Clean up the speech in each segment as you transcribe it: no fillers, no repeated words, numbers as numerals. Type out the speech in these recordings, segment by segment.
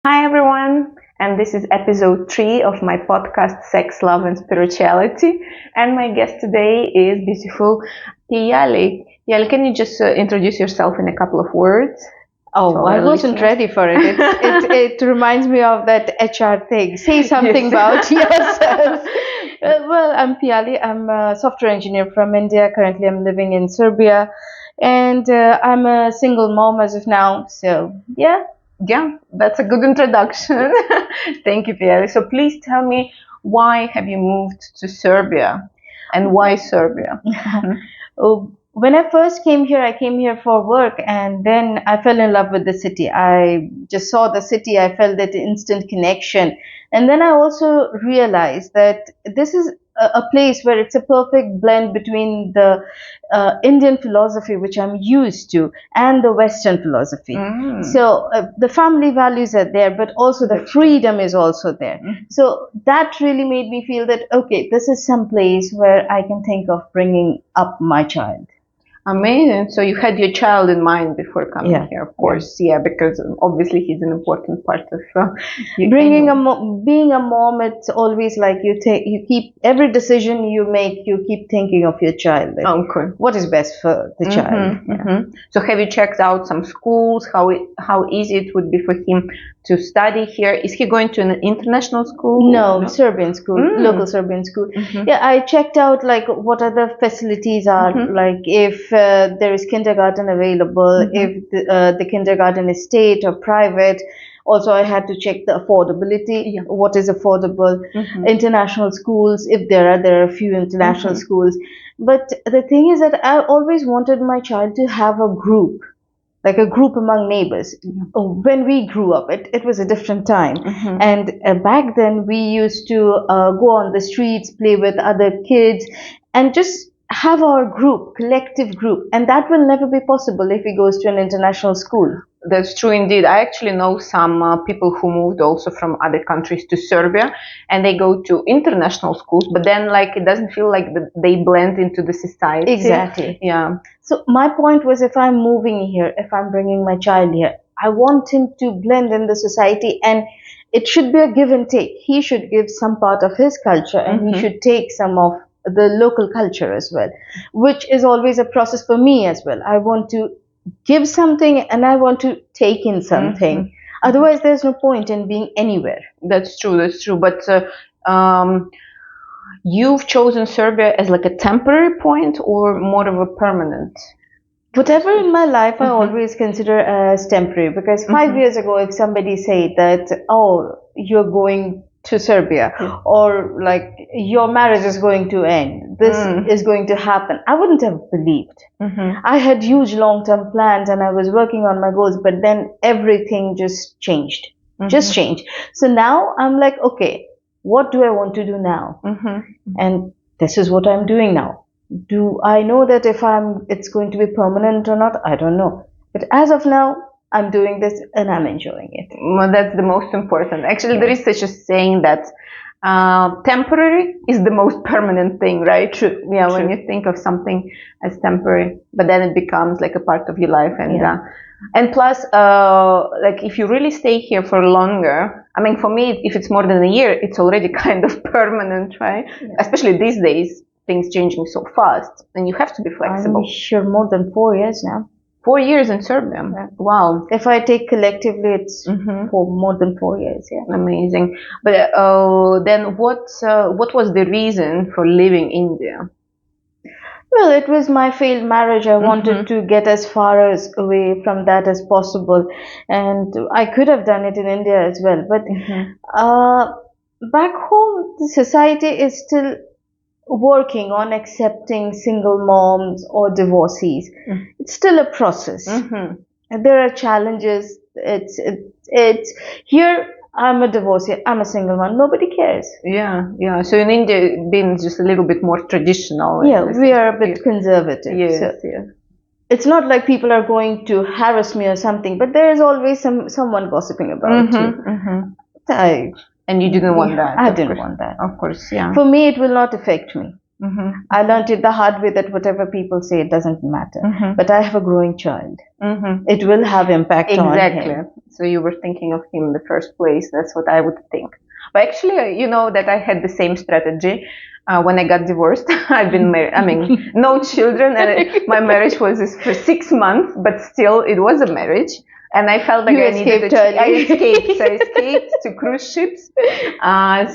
Hi everyone, and this is episode 3 of my podcast Sex, Love and Spirituality. And my guest today is beautiful Piyalee. Piyalee, can you just introduce yourself in a couple of words to Oh, I our wasn't listeners? ready for it. It reminds me of that HR thing. Say something Yes. about yourself. Well, I'm Piyalee. I'm a software engineer from India. Currently, I'm living in Serbia, and I'm a single mom as of now. So, yeah. Yeah, that's a good introduction. Thank you, Piyalee. So please tell me, why have you moved to Serbia and why Serbia? When I first came here, I came here for work, and then I fell in love with the city. I just saw the city, I felt that instant connection. And then I also realized that this is a place where it's a perfect blend between the Indian philosophy, which I'm used to, and the Western philosophy. Mm. So the family values are there, but also the freedom is also there. So that really made me feel that, okay, this is some place where I can think of bringing up my child. Amazing. So you had your child in mind before coming Yeah, here, of course. Yeah, because obviously he's an important part of you. bringing being a mom, it's always like you keep every decision you make, you keep thinking of your child, like Okay. what is best for the child. So have you checked out some schools? How easy it would be for him to study here? Is he going to an international school? No, Serbian school, local Serbian school. Yeah, I checked out like what other facilities are, like if there is kindergarten available, if the kindergarten is state or private. Also, I had to check the affordability, Yeah. what is affordable, international schools, if there are a few international schools. But the thing is that I always wanted my child to have a group, like a group among neighbors. When we grew up, it was a different time. And back then, we used to go on the streets, play with other kids, and just have our group, collective group. And that will never be possible if he goes to an international school. That's true indeed. I actually know some people who moved also from other countries to Serbia, and they go to international schools, but then like it doesn't feel like they blend into the society. Exactly. Yeah. So my point was, if I'm moving here, if I'm bringing my child here, I want him to blend in the society, and it should be a give and take. He should give some part of his culture, and he should take some of the local culture as well, which is always a process for me as well. I want to give something and I want to take in something. Otherwise, there's no point in being anywhere. That's true. That's true. But you've chosen Serbia as like a temporary point or more of a permanent? Whatever in my life, I always consider as temporary, because 5 years ago, if somebody said that, oh, you're going to Serbia, or like your marriage is going to end, this is going to happen, I wouldn't have believed. I had huge long-term plans and I was working on my goals, but then everything just changed. Just changed. So now I'm like, okay, what do I want to do now? And this is what I'm doing now. Do I know that if it's going to be permanent or not? I don't know. But as of now, I'm doing this and I'm enjoying it. Well, that's the most important. Actually, there is such a saying that temporary is the most permanent thing, right? True. Yeah, True. when you think of something as temporary, but then it becomes like a part of your life, and plus, like if you really stay here for longer, I mean, for me, if it's more than a year, it's already kind of permanent, right? Especially these days, things changing so fast, and you have to be flexible. I'm sure more than 4 years now. 4 years in Serbia. Yeah. Wow. If I take collectively, it's for more than 4 years. Yeah. Amazing. But then what was the reason for leaving India? Well, it was my failed marriage. I wanted to get as far as away from that as possible, and I could have done it in India as well. But back home, the society is still working on accepting single moms or divorcees. It's still a process. And there are challenges. It's here. I'm a divorcee. I'm a single mom. Nobody cares. Yeah, yeah. So in India, being just a little bit more traditional. Yeah, we are a bit conservative. Yes, So yes. it's not like people are going to harass me or something, but there is always someone gossiping about you. And you didn't want that. I didn't want that. Of course, yeah. For me, it will not affect me. I learned it the hard way that whatever people say, it doesn't matter. But I have a growing child. It will have impact on him. So you were thinking of him in the first place. That's what I would think. But actually, you know that I had the same strategy. When I got divorced, I've been married. I mean, no children, and my marriage was for 6 months, but still, it was a marriage. And I felt like I needed I escaped. So I escaped to cruise ships.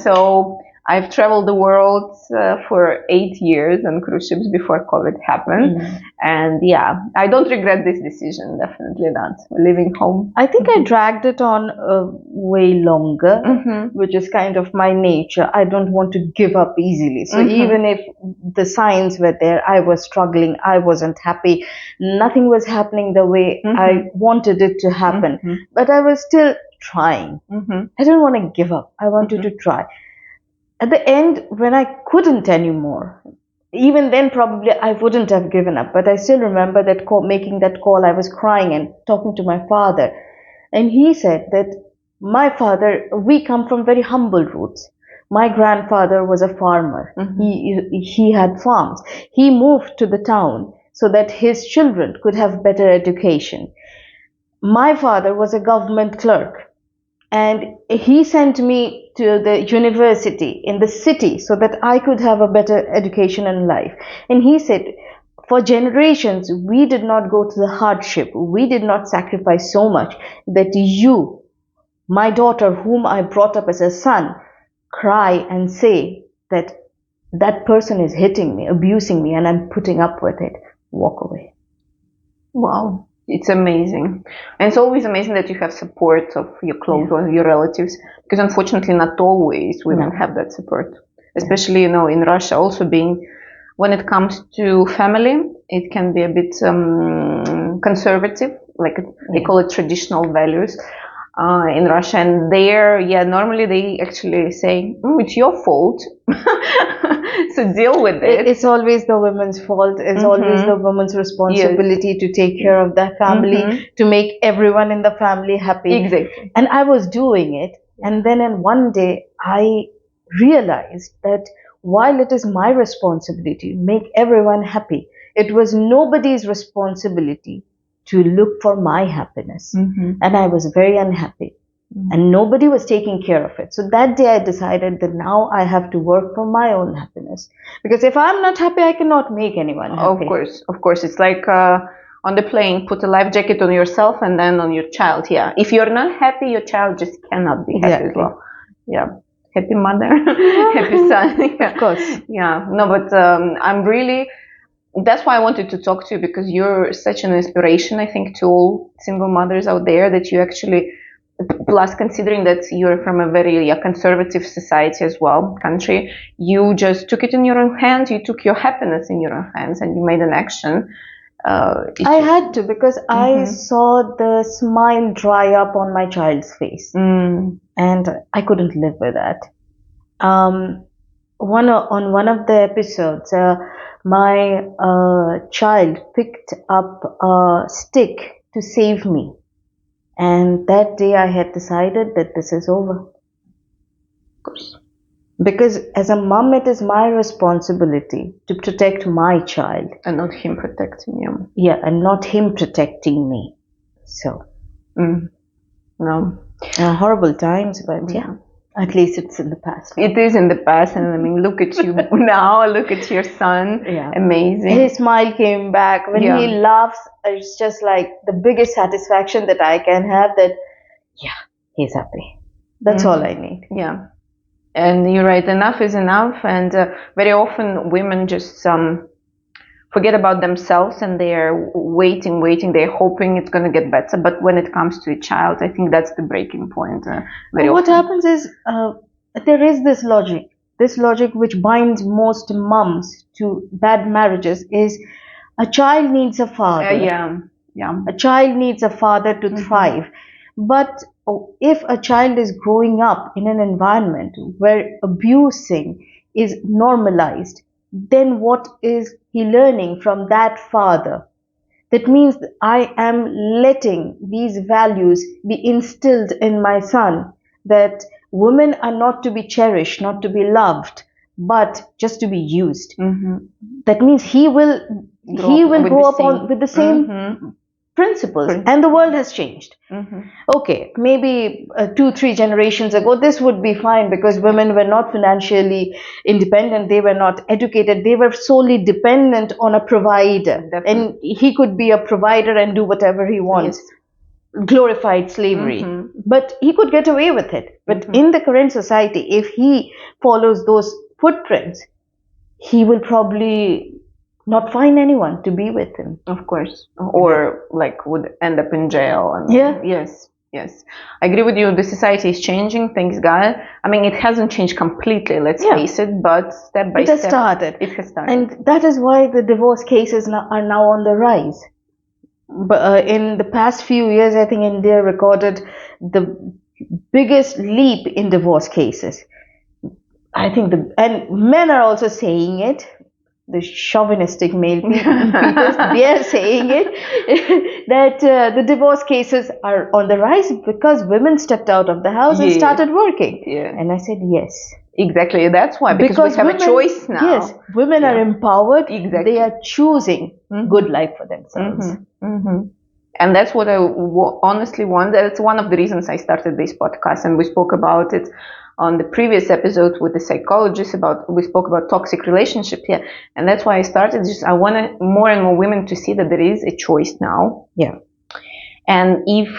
So I've traveled the world for 8 years on cruise ships before COVID happened. And yeah, I don't regret this decision. Definitely not. Leaving home. I think I dragged it on way longer, which is kind of my nature. I don't want to give up easily. So even if the signs were there, I was struggling. I wasn't happy. Nothing was happening the way I wanted it to happen. But I was still trying. I don't want to give up. I wanted to try. At the end, when I couldn't anymore, even then probably I wouldn't have given up. But I still remember that call, making that call. I was crying and talking to my father. And he said that my father, we come from very humble roots. My grandfather was a farmer. He had farms. He moved to the town so that his children could have better education. My father was a government clerk. And he sent me to the university in the city so that I could have a better education in life. And he said, for generations, we did not go to the hardship. We did not sacrifice so much that you, my daughter, whom I brought up as a son, cry and say that that person is hitting me, abusing me, and I'm putting up with it. Walk away. Wow. It's amazing. And it's always amazing that you have support of your close ones, your relatives, because unfortunately not always women have that support. Especially, you know, in Russia also when it comes to family, it can be a bit conservative, like they call it traditional values in Russia. And there, normally they actually say, it's your fault. So deal with it. It's always the woman's fault. It's always the woman's responsibility to take care of the family, to make everyone in the family happy. Exactly. And I was doing it. And then in one day, I realized that while it is my responsibility to make everyone happy, it was nobody's responsibility to look for my happiness. And I was very unhappy. And nobody was taking care of it. So that day I decided that now I have to work for my own happiness. Because if I'm not happy, I cannot make anyone happy. Of course. It's like on the plane, put a life jacket on yourself and then on your child. Yeah. If you're not happy, your child just cannot be happy as well. Yeah. Happy mother, happy son. Of course. Yeah. No, but I'm really... That's why I wanted to talk to you, because you're such an inspiration, I think, to all single mothers out there, that you actually... Plus, considering that you're from a very conservative society as well, country, you just took it in your own hands. You took your happiness in your own hands, and you made an action. I had to, because I saw the smile dry up on my child's face, and I couldn't live with that. On one of the episodes, my child picked up a stick to save me. And that day I had decided that this is over. Of course. Because as a mom, it is my responsibility to protect my child. And not him protecting you. Yeah, and not him protecting me. So. No. Horrible times, but yeah. At least it's in the past. It is in the past, and I mean, look at you now. Look at your son. Yeah. Amazing. His smile came back. When he laughs, it's just like the biggest satisfaction that I can have, that, he's happy. That's all I need. Yeah. And you're right, enough is enough. And very often women just forget about themselves, and they're waiting. They're hoping it's going to get better. But when it comes to a child, I think that's the breaking point. What happens is there is this logic which binds most moms to bad marriages, is a child needs a father. A child needs a father to thrive. But if a child is growing up in an environment where abusing is normalized, then what is he learning from that father? That means that I am letting these values be instilled in my son, that women are not to be cherished, not to be loved, but just to be used. Mm-hmm. That means he will grow up with the same Mm-hmm. principles, and the world has changed. Mm-hmm. Okay, maybe 2-3 generations ago this would be fine because women were not financially independent, they were not educated, they were solely dependent on a provider. Definitely. And he could be a provider and do whatever he wants. Yes. Glorified slavery. Mm-hmm. But he could get away with it. But Mm-hmm. in the current society, if he follows those footprints, he will probably not find anyone to be with him. Of course. Or like would end up in jail. And Yeah. Yes. I agree with you. The society is changing, thanks God. I mean, it hasn't changed completely, let's face it, but step by It has step. started. It has started. And that is why the divorce cases are now on the rise. But in the past few years, I think India recorded the biggest leap in divorce cases. I think and men are also saying it. The chauvinistic male people, they are saying it that the divorce cases are on the rise because women stepped out of the house and started working. Yeah. And I said yes. Exactly. That's why, because we have women, a choice now. Yes, women are empowered. Exactly. They are choosing good life for themselves. Mm-hmm. Mm-hmm. And that's what I honestly want. That's one of the reasons I started this podcast, and we spoke about it on the previous episode with the psychologist we spoke about toxic relationship. Yeah. And that's why I started. I wanted more and more women to see that there is a choice now. Yeah. And if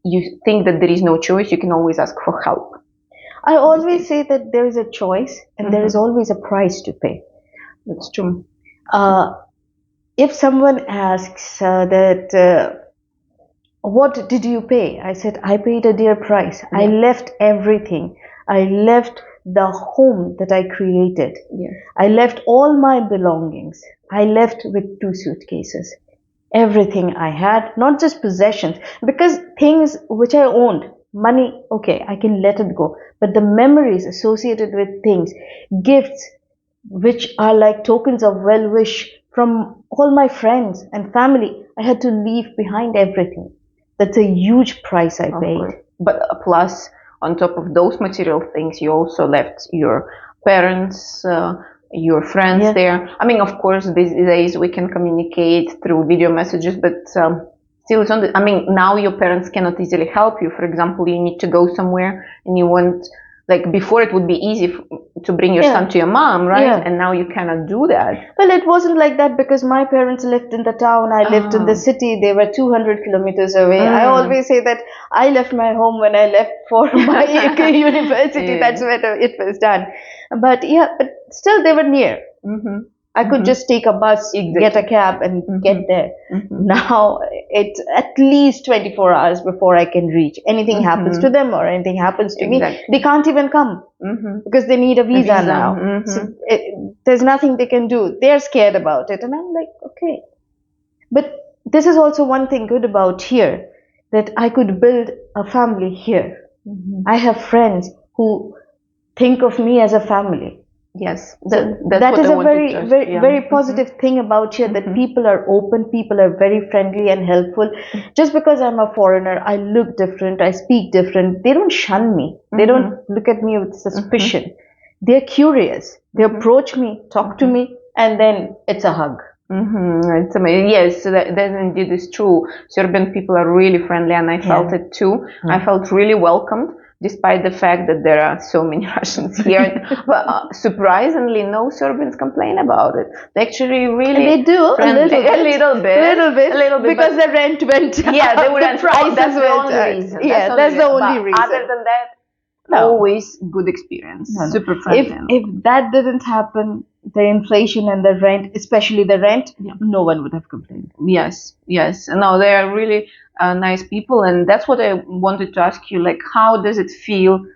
you think that there is no choice, you can always ask for help. I always say that there is a choice and there is always a price to pay. That's true. If someone asks what did you pay? I said, I paid a dear price. Yeah. I left everything. I left the home that I created. Yeah. I left all my belongings. I left with 2 suitcases. Everything I had, not just possessions, because things which I owned, money, okay, I can let it go. But the memories associated with things, gifts, which are like tokens of well wish from all my friends and family, I had to leave behind everything. That's a huge price I paid. But plus, on top of those material things, you also left your parents, your friends there. I mean, of course, these days we can communicate through video messages, but still, it's on I mean, now your parents cannot easily help you. For example, you need to go somewhere and you want, like before it would be easy to bring your son to your mom, right? Yeah. And now you cannot do that. Well, it wasn't like that because my parents lived in the town. I lived in the city. They were 200 kilometers away. I always say that I left my home when I left for my university. That's when it was done. But still they were near. Mm-hmm. I could just take a bus, get a cab and get there. Mm-hmm. Now it's at least 24 hours before I can reach. Anything happens to them or anything happens to me, they can't even come because they need a visa now. Mm-hmm. So there's nothing they can do. They're scared about it. And I'm like, okay. But this is also one thing good about here, that I could build a family here. Mm-hmm. I have friends who think of me as a family. Yes, that is a very positive thing about here, that people are open, people are very friendly and helpful. Just because I'm a foreigner, I look different, I speak different, they don't shun me, they don't look at me with suspicion. They're curious, they approach me, talk to me, and then it's a hug. It's amazing. Yes, that indeed is true. Serbian people are really friendly, and I felt it too. I felt really welcomed, despite the fact that there are so many Russians here. But surprisingly, no Serbians complain about it. They actually really they do a little bit because the rent went up. Yeah, they the prices went up. Yeah, that's the only reason. Other than that, always good experience. Super friendly. If that didn't happen, the inflation and the rent, especially the rent, no one would have complained. Yes. No, they are really nice people, and that's what I wanted to ask you. Like, how does it feel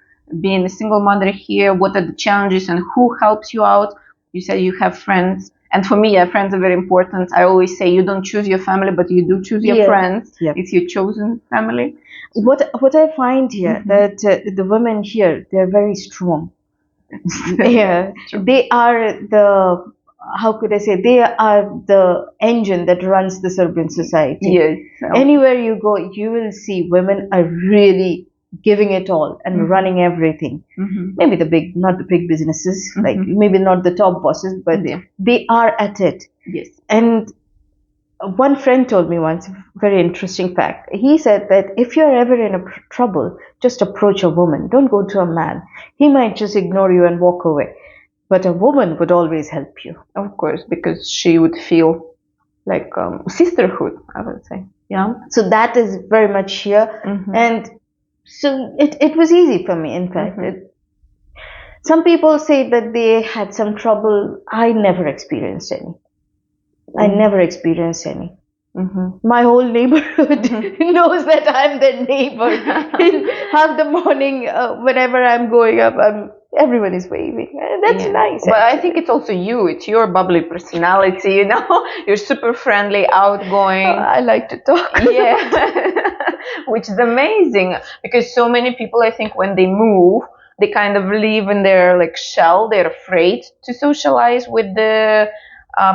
being a single mother here? What are the challenges, and who helps you out? You said you have friends, and for me, friends are very important. I always say you don't choose your family, but you do choose your friends. It's your chosen family. What I find here, that the women here, they're very strong. They are the, how could I say, they are the engine that runs the Serbian society. Yes. Anywhere you go, you will see women are really giving it all and running everything. Maybe not the big businesses, like maybe not the top bosses, but they are at it. Yes. And one friend told me once a very interesting fact. He said that if you're ever in a trouble, just approach a woman. Don't go to a man. He might just ignore you and walk away. But a woman would always help you. Of course, because she would feel like sisterhood, I would say. Yeah. So that is very much here. And so it was easy for me, in fact. Some people say that they had some trouble. I never experienced any. I never experienced any. My whole neighborhood knows that I'm their neighbor. In half the morning, whenever I'm going up, everyone is waving. That's nice. But I think it's also you. It's your bubbly personality, you know. You're super friendly, outgoing. I like to talk. Yeah. Which is amazing, because so many people, I think, when they move, they kind of live in their like shell. They're afraid to socialize with the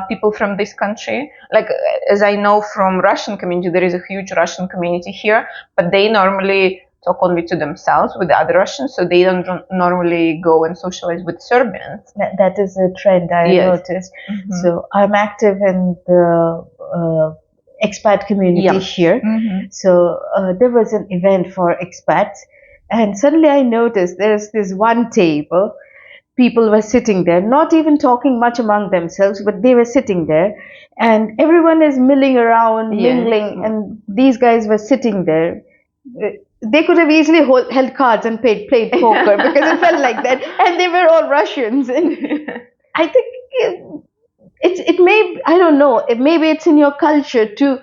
people from this country. Like, as I know from Russian community, there is a huge Russian community here, but they normally talk only to themselves with the other Russians, so they don't normally go and socialize with Serbians. That is a trend I noticed. So I'm active in the expat community here. So there was an event for expats, and suddenly I noticed there's this one table. People were sitting there, not even talking much among themselves, but they were sitting there, and everyone is milling around, mingling, and these guys were sitting there. They could have easily held cards and played poker because it felt like that, and they were all Russians. And I think it may, I don't know, maybe it's in your culture to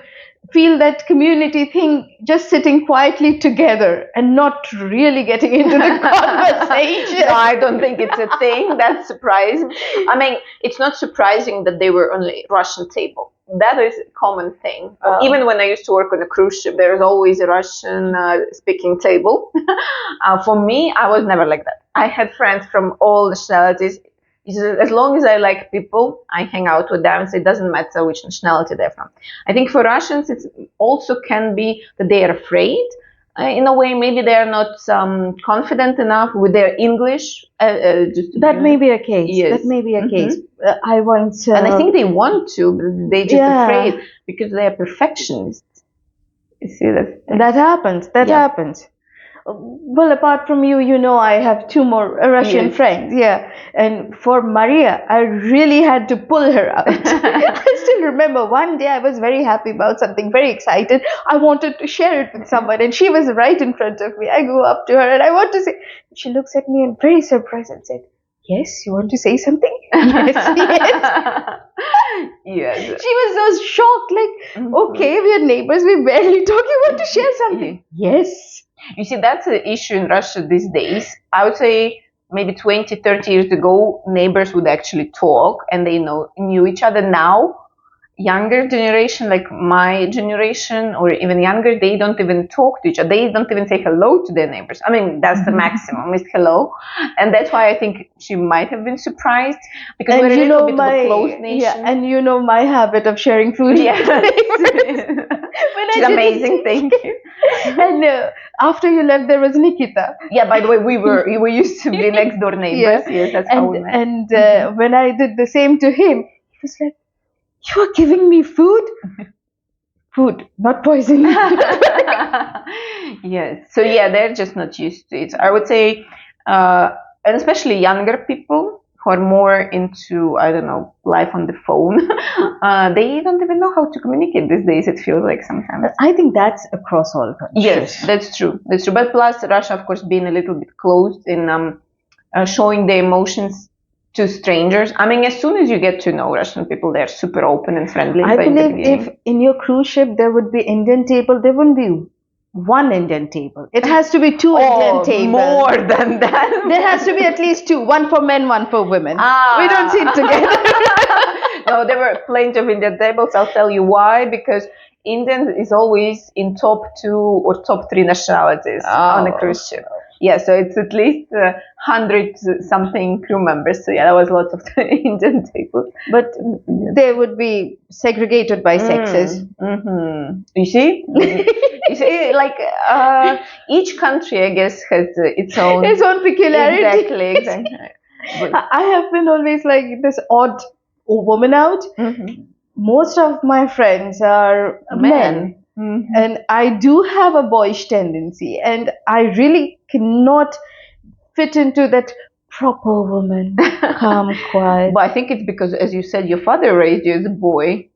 feel that community thing, just sitting quietly together and not really getting into the conversation. No, I don't think it's a thing. That's surprising. I mean, it's not surprising that they were on a Russian table. That is a common thing. Even when I used to work on a cruise ship, there was always a Russian speaking table. For me, I was never like that. I had friends from all nationalities. As long as I like people, I hang out with them, so it doesn't matter which nationality they're from. I think for Russians, it also can be that they are afraid. In a way, maybe they are not confident enough with their English. That may be a case. Yes. That may be a case. I once... and I think they want to, but they're just afraid because they are perfectionists. You see that? That happens. That happens. Well, apart from you, you know, I have two more Russian friends. Yeah. And for Maria, I really had to pull her out. I still remember one day I was very happy about something, very excited. I wanted to share it with someone, and she was right in front of me. I go up to her and I want to say, she looks at me and very surprised and said, "Yes, you want to say something?" Yes. Yes. She was so shocked, like, okay, we are neighbors, we barely talk, you want to share something? Yes. You see, that's the issue in Russia these days. I would say maybe 20, 30 years ago, neighbors would actually talk and they knew each other. Now, younger generation, like my generation or even younger, they don't even talk to each other. They don't even say hello to their neighbors. I mean, that's the maximum, is hello. And that's why I think she might have been surprised, because we're a little bit of a closed nation. Yeah, and you know my habit of sharing food. Yes. It's amazing, thank you. And after you left, there was Nikita. Yeah, by the way, we used to be next door neighbors. Yes, that's how we met. And when I did the same to him, he was like, "You are giving me food?" Food, not poison. Yes. So yeah, they're just not used to it. I would say, and especially younger people who are more into, I don't know, life on the phone, they don't even know how to communicate these days, it feels like sometimes. I think that's across all countries. Yes, that's true. That's true. But plus, Russia, of course, being a little bit closed in showing their emotions to strangers. I mean, as soon as you get to know Russian people, they're super open and friendly. I believe if in your cruise ship there would be Indian table, there wouldn't be one Indian table. It has to be two Indian tables. More than that. There has to be at least two. One for men, one for women. We don't sit together. No, there were plenty of Indian tables. I'll tell you why. Because Indian is always in top 2 or top 3 nationalities on a cruise ship. Yeah, so it's at least 100 something crew members. So yeah, that was lots of Indian tables. But they would be segregated by sexes. Mm-hmm. You see, you see, like each country, I guess, has its own peculiarity. exactly. But, I have been always like this odd woman out. Most of my friends are men. And I do have a boyish tendency, and I really cannot fit into that proper woman, calm, quiet. But I think it's because, as you said, your father raised you as a boy.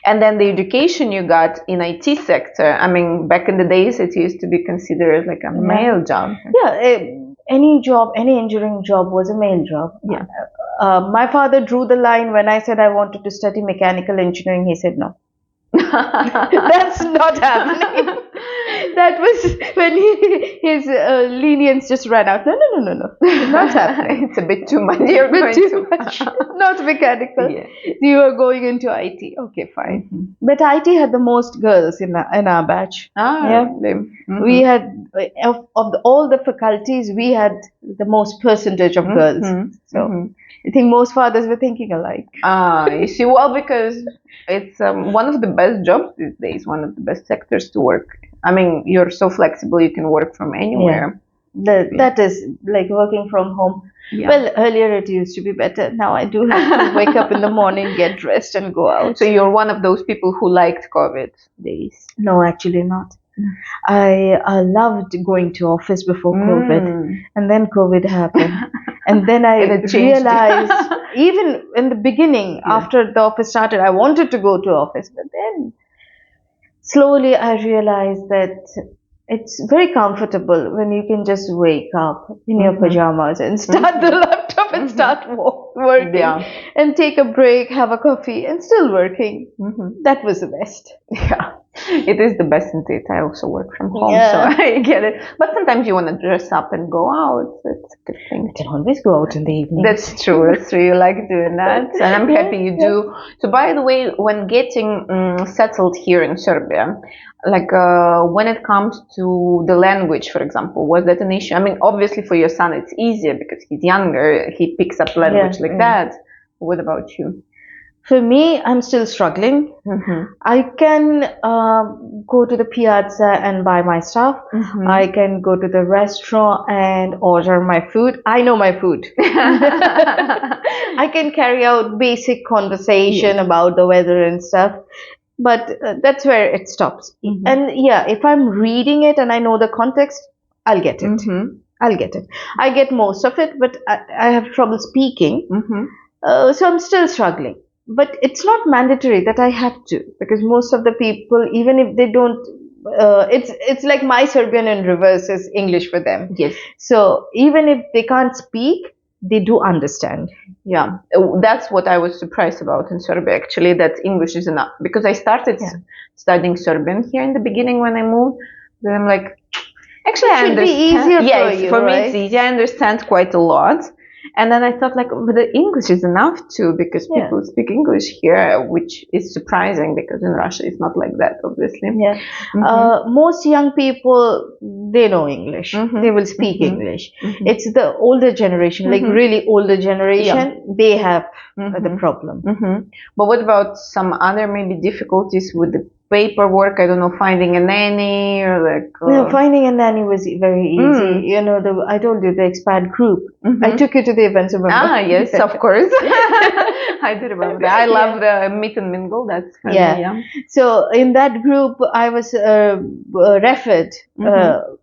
And then the education you got in IT sector, I mean, back in the days, it used to be considered like a male job. Yeah, any job, any engineering job was a male job. Yeah. My father drew the line when I said I wanted to study mechanical engineering. He said no. That's not happening. That was when his lenience just ran out. No. Not happening. It's a bit too much. You're Bit going too much. Not mechanical. Yeah. You are going into IT. Okay, fine. But IT had the most girls in our batch. Yeah. We had of all the faculties, we had the most percentage of girls. So I think most fathers were thinking alike. You see, well, because it's one of the best jobs these days, one of the best sectors to work. I mean, you're so flexible, you can work from anywhere. That is like working from home. Yeah. Well, earlier it used to be better. Now I do have to wake up in the morning, get dressed, and go out. So you're one of those people who liked COVID days? No, actually not. I loved going to office before COVID, and then COVID happened. And then I realized, even in the beginning, after the office started, I wanted to go to office. But then slowly I realized that it's very comfortable when you can just wake up in your pajamas and start the laptop and start working and take a break, have a coffee, and still working. That was the best. Yeah. It is the best indeed. I also work from home, so I get it. But sometimes you want to dress up and go out. It's a good thing. I can always go out in the evening. That's true. That's true. You like doing that, and I'm happy you do. So, by the way, when getting settled here in Serbia, like when it comes to the language, for example, was that an issue? I mean, obviously for your son it's easier because he's younger. He picks up language like that. What about you? For me, I'm still struggling. I can go to the piazza and buy my stuff. I can go to the restaurant and order my food. I know my food. I can carry out basic conversation about the weather and stuff. But that's where it stops. And if I'm reading it and I know the context, I'll get it. I'll get it. I get most of it, but I have trouble speaking. So I'm still struggling. But it's not mandatory that I have to, because most of the people, even if they don't, it's like my Serbian in reverse is English for them. Yes. So even if they can't speak, they do understand. Yeah, that's what I was surprised about in Serbia, actually, that English is enough. Because I started studying Serbian here in the beginning when I moved. Then I'm like, actually, I understand. It should be easier for you, for me it's easy. I understand quite a lot. And then I thought, like, but the English is enough too, because people speak English here, which is surprising because in Russia it's not like that, obviously. Most young people, they know English. They will speak English. It's the older generation, like really older generation, they have the problem. But what about some other maybe difficulties with the paperwork? I don't know, finding a nanny or like. No, finding a nanny was very easy. You know, I told you the expat group. I took you to the events. Remember? Ah, yes, of course. I do remember that. I love the meet and mingle. That's funny, So in that group, I was referred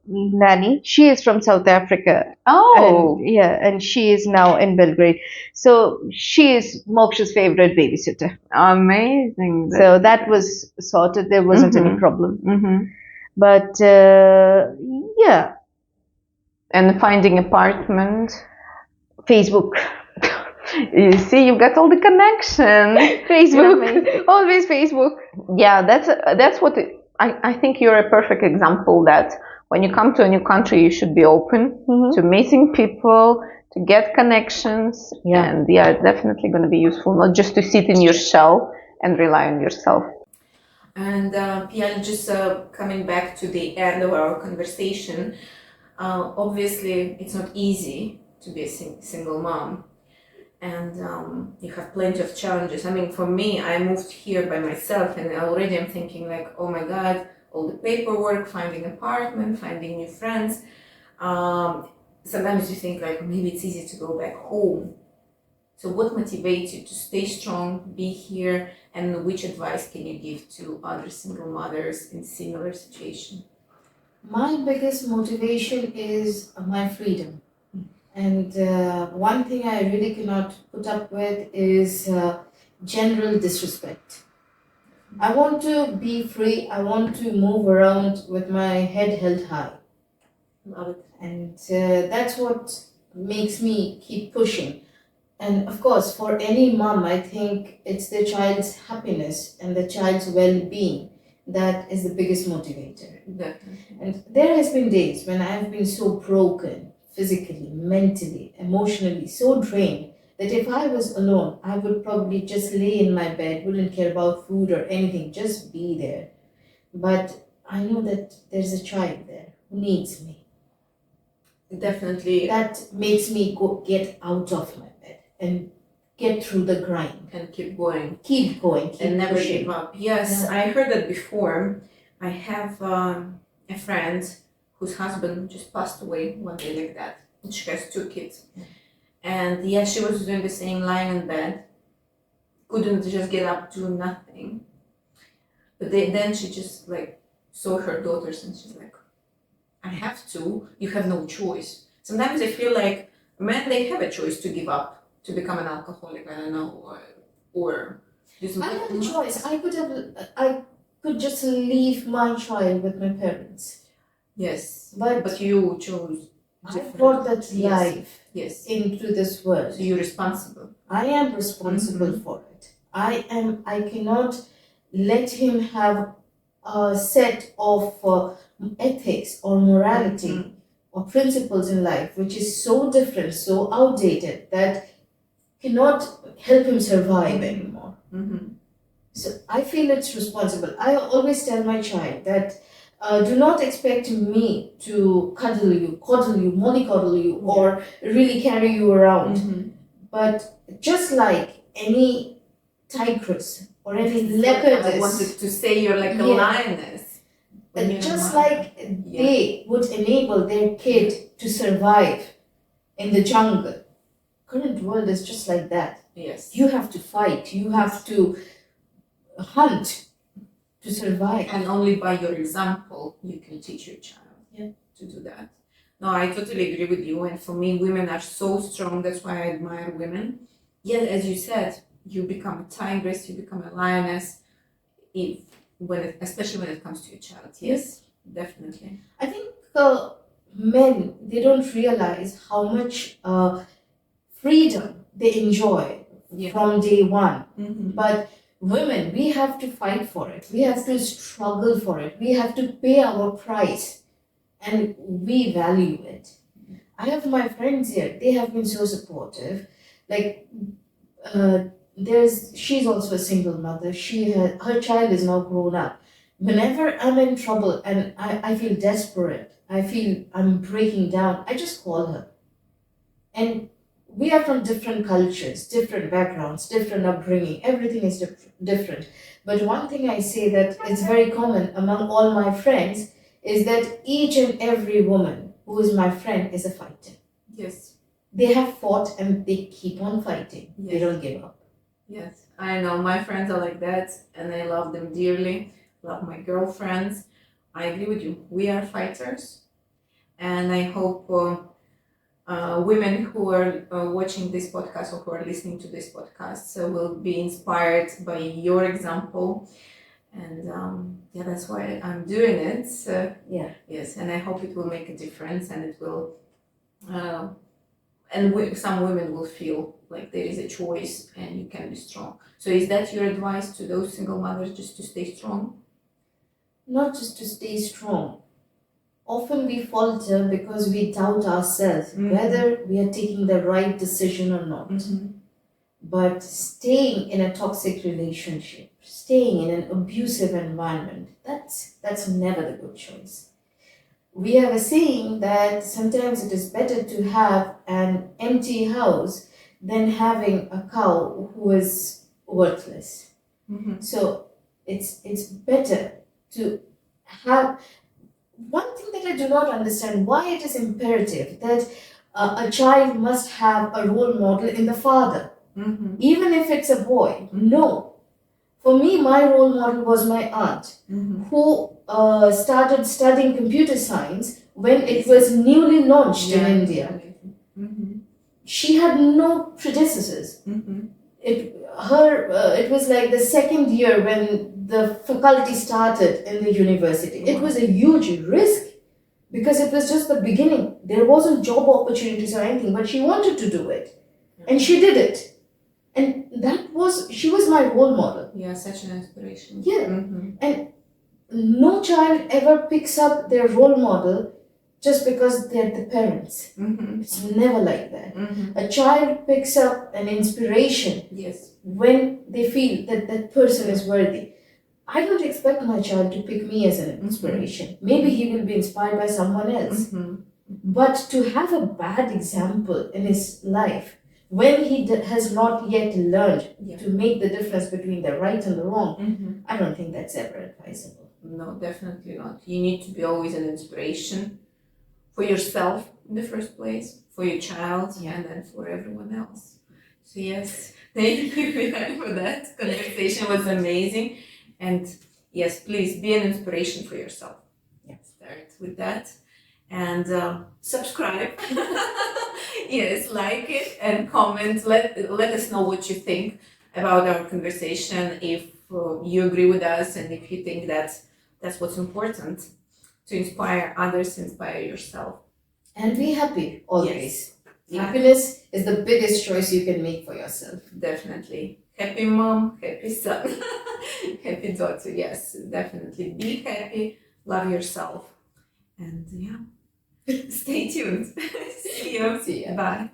nanny. She is from South Africa. Oh, and she is now in Belgrade. So she is Moksha's favorite babysitter. Amazing. So that was sorted. There wasn't any problem. But and finding apartment. Facebook. You see, you've got all the connections. Facebook, always Facebook. Yeah, that's what I think you're a perfect example that when you come to a new country, you should be open to meeting people, to get connections, and it's definitely going to be useful, not just to sit in your shell and rely on yourself. And Piyalee, just coming back to the end of our conversation, obviously it's not easy to be a single mom, and you have plenty of challenges. I mean, for me, I moved here by myself, and already I'm thinking like, oh my God, all the paperwork, finding apartment, finding new friends. Sometimes you think like maybe it's easy to go back home. So what motivates you to stay strong, be here, and which advice can you give to other single mothers in similar situation? My biggest motivation is my freedom. And one thing I really cannot put up with is general disrespect. I want to be free. I want to move around with my head held high. Love it. And that's what makes me keep pushing. And of course, for any mom, I think it's the child's happiness and the child's well-being that is the biggest motivator. Definitely. And there has been days when I've been so broken, physically, mentally, emotionally, so drained that if I was alone, I would probably just lay in my bed, wouldn't care about food or anything, just be there. But I know that there's a child there who needs me. Definitely. That makes me get out of my bed and get through the grind. And keep going. Keep going, keep And never pushing. give up. Yes, Yeah. I heard that before. I have a friend whose husband just passed away one day like that. And she has 2 kids. And yeah, she was doing the same, lying in bed. Couldn't just get up, do nothing. But then she just like saw her daughters and she's like, I have to. You have no choice. Sometimes I feel like men, they have a choice to give up, to become an alcoholic, I don't know, or do I something. had a choice. I could just leave my child with my parents. Yes, But but you chose I different. brought that Yes. life Yes, into this world. so you're responsible. I am responsible for it. I cannot let him have a set of ethics or morality or principles in life which is so different, so outdated that cannot help him survive anymore. So I feel it's responsible. I always tell my child that do not expect me to cuddle you, mollycoddle you, or really carry you around. But just like any tigress or any I leopardess, wanted to say you're like a Yeah. lioness. When you're a just mother. like they would enable their kid to survive in the jungle. Current world is just like that. Yes. You have to fight. You have to hunt to survive. And only by your example you can teach your child to do that. No, I totally agree with you. And for me, women are so strong. That's why I admire women. Yet, as you said, you become a tigress, you become a lioness, especially when it comes to your child. Yes, definitely. I think men, they don't realize how much freedom they enjoy from day one. But women, we have to fight for it. We have to struggle for it. We have to pay our price. And we value it. I have my friends here. They have been so supportive. Like, she's also a single mother. Her child is now grown up. Whenever I'm in trouble and I feel desperate, I feel I'm breaking down, I just call her. And we are from different cultures, different backgrounds, different upbringing. Everything is different. But one thing I say that it's very common among all my friends is that each and every woman who is my friend is a fighter. Yes. They have fought and they keep on fighting. Yes. They don't give up. Yes, I know. My friends are like that and I love them dearly. Love my girlfriends. I agree with you. We are fighters. And I hope women who are watching this podcast or who are listening to this podcast will be inspired by your example. And that's why I'm doing it. Yes, and I hope it will make a difference and it will, some women will feel like there is a choice and you can be strong. So is that your advice to those single mothers, just to stay strong? Not just to stay strong. Often we falter because we doubt ourselves whether we are taking the right decision or not. But staying in a toxic relationship, staying in an abusive environment, that's never the good choice. We have a saying that sometimes it is better to have an empty house than having a cow who is worthless. So it's better to have one thing that I do not understand, why it is imperative that a child must have a role model in the father, even if it's a boy. No. For me, my role model was my aunt, who started studying computer science when it was newly launched in India. She had no predecessors. It was like the second year when the faculty started in the university. It was a huge risk because it was just the beginning. There wasn't job opportunities or anything, but she wanted to do it, and she did it. And she was my role model. Yeah, such an inspiration. Yeah. And no child ever picks up their role model just because they're the parents. It's never like that. A child picks up an inspiration when they feel that that person is worthy. I don't expect my child to pick me as an inspiration. Maybe he will be inspired by someone else. But to have a bad example in his life, when he has not yet learned to make the difference between the right and the wrong, I don't think that's ever advisable. No, definitely not. You need to be always an inspiration for yourself in the first place, for your child, and then for everyone else. So yes, thank you for that. Conversation was amazing. And yes, please be an inspiration for yourself. Start with that. And subscribe. Yes, like it and comment. Let us know what you think about our conversation, if you agree with us, and if you think that's what's important, to inspire others, inspire yourself. And be happy always. Happiness is the biggest choice you can make for yourself. Definitely. Happy mom, happy son, happy daughter. Yes, definitely. Be happy, love yourself. And stay tuned. See you. See ya. Bye.